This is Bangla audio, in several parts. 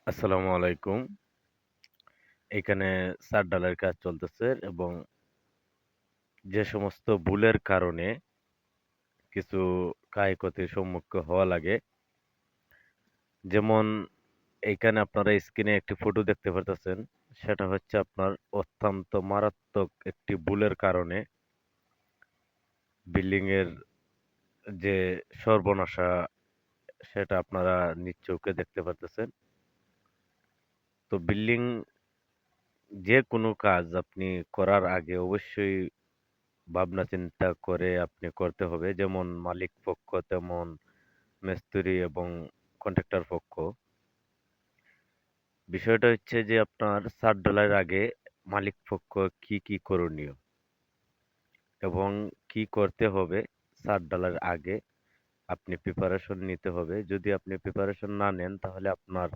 আসসালামু আলাইকুম। এখানে ছাদ ঢালাইয়ের কাজ চলতেছে এবং যে সমস্ত ভুলের কারণে কিছু ক্ষয়ক্ষতির সম্মুখীন হওয়া লাগে। যেমন এইখানে আপনারা স্ক্রিনে একটি ফটো দেখতে পারতেছেন। সেটা হচ্ছে আপনার অত্যন্ত মারাত্মক একটি ভুলের কারণে বিল্ডিং এর যে সর্বনাশা সেটা আপনারা নিজ চোখে দেখতে পারতেছেন। তো বিল্ডিং যেকোনো কাজ আপনি করার আগে অবশ্যই ভাবনা চিন্তা করে আপনি করতে হবে। যেমন মালিক পক্ষ, তেমন মিস্ত্রি এবং কন্ট্রাক্টর পক্ষ। বিষয়টা হচ্ছে যে আপনার ছাদ ঢালাইয়ের আগে মালিক পক্ষ কি করণীয় এবং কি করতে হবে ছাদ ঢালাইয়ের আগে আপনি প্রিপারেশন নিতে হবে। যদি আপনি প্রিপারেশন না নেন তাহলে আপনার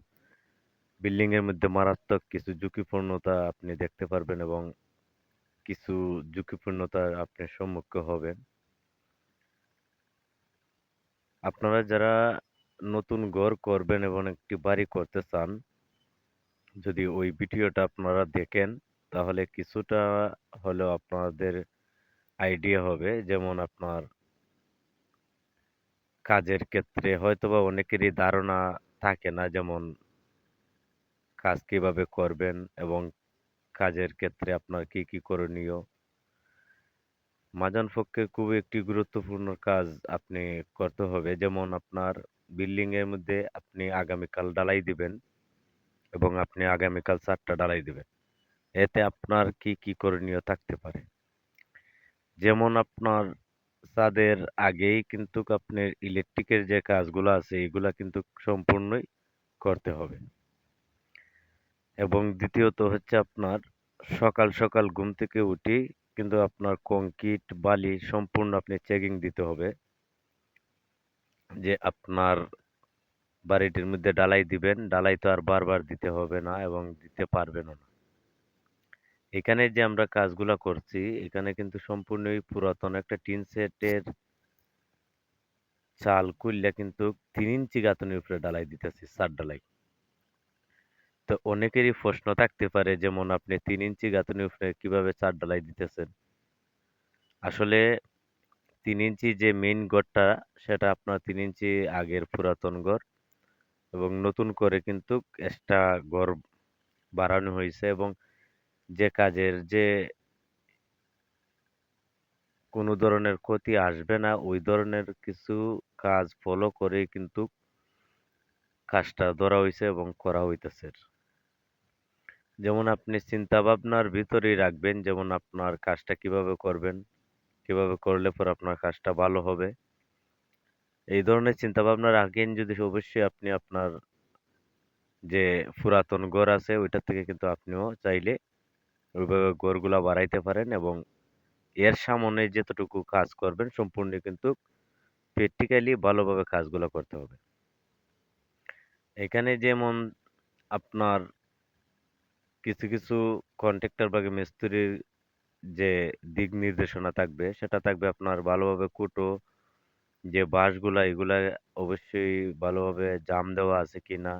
বিল্ডিং এর মধ্যে মারাত্মক কিছু ঝুঁকিপূর্ণতা আপনি দেখতে পারবেন এবং কিছু ঝুঁকিপূর্ণতার আপনি সম্মুখীন হবেন। আপনারা যারা নতুন ঘর করবেন এবং একটি বাড়ি করতে চান, যদি ওই ভিডিওটা আপনারা দেখেন তাহলে কিছুটা হলেও আপনাদের আইডিয়া হবে। যেমন আপনার কাজের ক্ষেত্রে হয়তোবা অনেকেরই ধারণা থাকে না, যেমন কাজ কিভাবে করবেন এবং কাজের ক্ষেত্রে আপনার কি করণীয়। মাজান পক্ষে খুবই একটি গুরুত্বপূর্ণ কাজ আপনি করতে হবে। যেমন আপনার বিল্ডিং এর মধ্যে আপনি আগামীকাল ঢালাই দিবেন এবং আপনি আগামীকাল ছাদটা ঢালাই দিবেন। এতে আপনার কি করণীয় থাকতে পারে? যেমন আপনার ছাদের আগেই কিন্তু আপনার ইলেকট্রিকের যে কাজগুলো আছে এগুলা কিন্তু সম্পূর্ণই করতে হবে। এবং দ্বিতীয়ত হচ্ছে আপনার সকাল সকাল ঘুম থেকে উঠেই কিন্তু আপনার কংক্রিট, বালি সম্পূর্ণ আপনি চেকিং দিতে হবে যে আপনার বাড়িটির মধ্যে ঢালাই দিবেন। ঢালাই তো আর বারবার দিতে হবে না এবং দিতে পারবেনও না। এখানে যে আমরা কাজগুলা করছি এখানে কিন্তু সম্পূর্ণই পুরাতন একটা টিন সেটের চাল খুইল্লা কিন্তু ৩ ইঞ্চি গাঁথনির উপরে ঢালাই দিতেছি, ছাদ ঢালাই। তো অনেকেরই প্রশ্ন থাকতে পারে, যেমন আপনি ৩ ইঞ্চি গাঁথনির উপরে কিভাবে ছাদ ঢালাই দিতেছেন? আসলে ৩ ইঞ্চি যে মেইন ঘরটা সেটা আপনার ৩ ইঞ্চি আগের পুরাতন ঘর এবং নতুন করে কিন্তু এক্সট্রা ঘর বাড়ানো হইছে এবং যে কাজের যে কোনো ধরনের ক্ষতি আসবে না ওই ধরনের কিছু কাজ ফলো করেই কিন্তু কাজটা ধরা হইছে এবং করা হইতেছে। যেমন আপনি চিন্তা ভাবনার ভিতরেই রাখবেন, যেমন আপনার কাজটা কিভাবে করবেন, কিভাবে করলে পরে আপনার কাজটা ভালো হবে। এই ধরনের চিন্তা ভাবনা রাখেন যদি, অবশ্যই আপনি আপনার যে পুরাতন ঘর আছে ওইটা থেকে কিন্তু আপনিও চাইলে ওইভাবে ঘরগুলা বাড়াইতে পারেন এবং এর সামনে যতটুকু কাজ করবেন সম্পূর্ণ কিন্তু প্র্যাকটিক্যালি ভালোভাবে কাজগুলো করতে হবে। এখানে যেমন আপনার কিছু কন্ট্রাক্টর বা মিস্ত্রির যে দিক নির্দেশনা থাকবে সেটা থাকবে আপনার ভালোভাবে কুটো যে বাঁশগুলা এগুলা অবশ্যই ভালোভাবে জাম দেওয়া আছে কিনা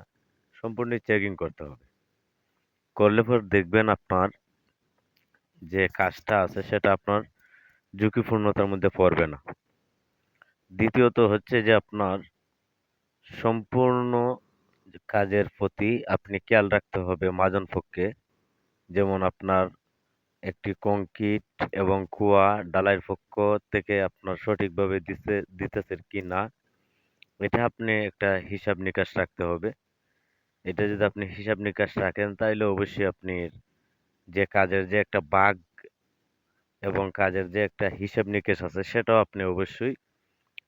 সম্পূর্ণ চেকিং করতে হবে। করলে পর দেখবেন আপনার যে কাজটা আছে সেটা আপনার ঝুঁকিপূর্ণতার মধ্যে পড়বে না। দ্বিতীয়ত হচ্ছে যে আপনার সম্পূর্ণ কাজের প্রতি আপনি খেয়াল রাখতে হবে মাজন পক্ষে। যেমন আপনার একটি কংক্রিট এবং কুয়া ঢালাইয়ের পক্ষ থেকে আপনার সঠিকভাবে দিতেছে কি না, এটা আপনি একটা হিসাব নিকাশ রাখতে হবে। এটা যদি আপনি হিসাব নিকাশ রাখেন তাইলে অবশ্যই আপনি যে কাজের যে একটা বাগ এবং কাজের যে একটা হিসাব নিকেশ আছে সেটাও আপনি অবশ্যই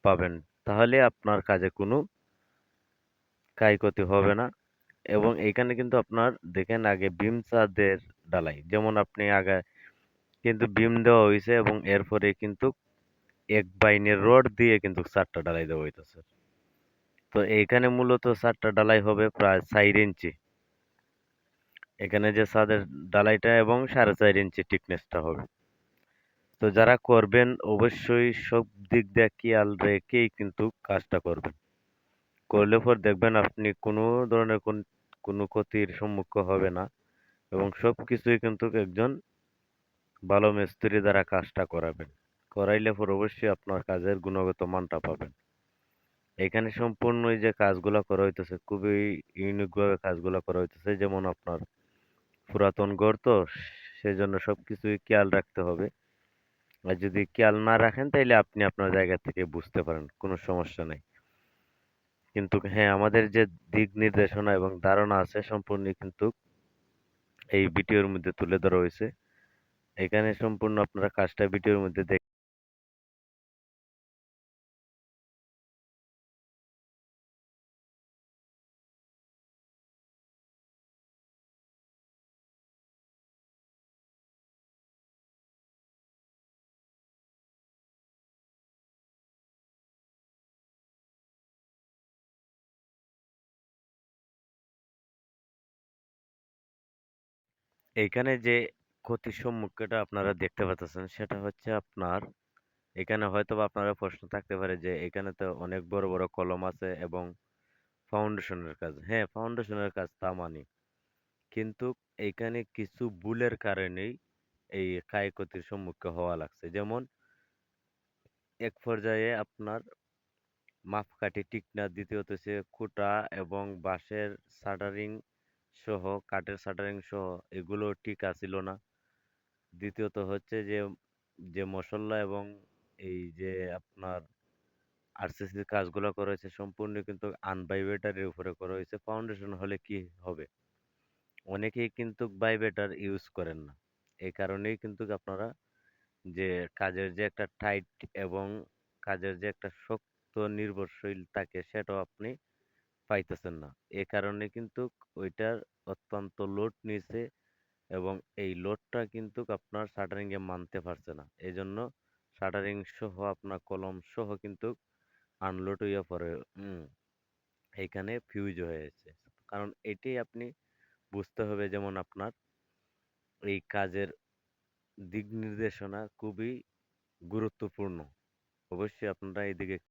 পাবেন। তাহলে আপনার কাজে কোনো ক্ষয়ক্ষতি হবে না। এবং এইখানে কিন্তু আপনার দেখেন আগে বিম ছাদের ঢালাই। যেমন আপনি আগে কিন্তু বিম দেওয়া হইছে এবং এরপরে কিন্তু ১ বাইনের রড দিয়ে কিন্তু ছাদটা ঢালাই দেওয়া হইতেছে। তো এইখানে মূলত ছাদটা ঢালাই হবে প্রায় ৪ ইঞ্চি। এখানে যে ছাদের ঢালাইটা এবং ৪.৫ ইঞ্চি থিকনেসটা হবে। তো যারা করবেন অবশ্যই সব দিক দিয়ে খেয়াল রেখেই কিন্তু কাজটা করবেন। করলে পর দেখবেন আপনি কোনো ধরনের কোনো ক্ষতির সম্মুখীন হবে না এবং সবকিছুই কিন্তু একজন ভালো মিস্ত্রি দ্বারা কাজটা করাবেন। করাইলে পরে অবশ্যই আপনার কাজের গুণগত মানটা পাবেন। এখানে সম্পূর্ণ এই যে কাজগুলা করা হইতেছে খুবই ইউনিক ভাবে কাজগুলা করা হইতেছে। যেমন আপনার পুরাতন ঘর তো সেজন্য সবকিছুই খেয়াল রাখতে হবে। আর যদি খেয়াল না রাখেন তাইলে আপনি আপনার জায়গা থেকে বুঝতে পারেন, কোনো সমস্যা নাই। কিন্তু হ্যাঁ, আমাদের যে দিক নির্দেশনা এবং ধারণা আছে সম্পূর্ণ কিন্তু এই ভিডিওর মধ্যে তুলে ধরা হয়েছে। এখানে সম্পূর্ণ আপনারা কাজটা ভিডিওর মধ্যে এইখানে যে ক্ষতির সম্মুখটা আপনারা দেখতে পাচ্ছেন সেটা হচ্ছে আপনার এখানে হয়তোবা আপনারা প্রশ্ন থাকতে পারে যে এখানে তো অনেক বড় বড় কলম আছে এবং ফাউন্ডেশনের কাজ, হ্যাঁ ফাউন্ডেশনের কাজ তা মানি, কিন্তু এইখানে কিছু ভুলের কারণেই এই ক্ষয়ক্ষতির সম্মুখীন হওয়া লাগছে। যেমন এক পর্যায়ে আপনার মাপকাঠি ঠিক না, দ্বিতীয়ত হচ্ছে খুঁটা এবং বাঁশের শাটারিং সহ কাঠের শাটারিং সহ এগুলো ঠিক আছিল না। দ্বিতীয়ত হচ্ছে যে যে মসল্লা এবং এই যে আপনার আরসিসির কাজগুলো করা হয়েছে সম্পূর্ণ কিন্তু আনভাইব্রেটারের উপরে করা হয়েছে। ফাউন্ডেশন হলে কি হবে? অনেকেই কিন্তু ভাইব্রেটার ইউজ করেন না। এই কারণেই কিন্তু আপনারা যে কাজের যে একটা টাইট এবং কাজের যে একটা শক্ত নির্ভরশীল থাকে সেটাও আপনি পাইতেছেন না। এ কারণে কিন্তু ওইটার অত্যন্ত লোড নিছে এবং এই লোডটা কিন্তু আপনার শাটারিং এ মানতে পারছে না। এজন্য শাটারিং সহ আপনার কলম সহ কিন্তু আনলোড হইয়া পড়ে, এইখানে ফিউজ হয়েছে। কারণ এটাই আপনি বুঝতে হবে, যেমন আপনার এই কাজের দিক নির্দেশনা খুবই গুরুত্বপূর্ণ। অবশ্যই আপনারা এদিকে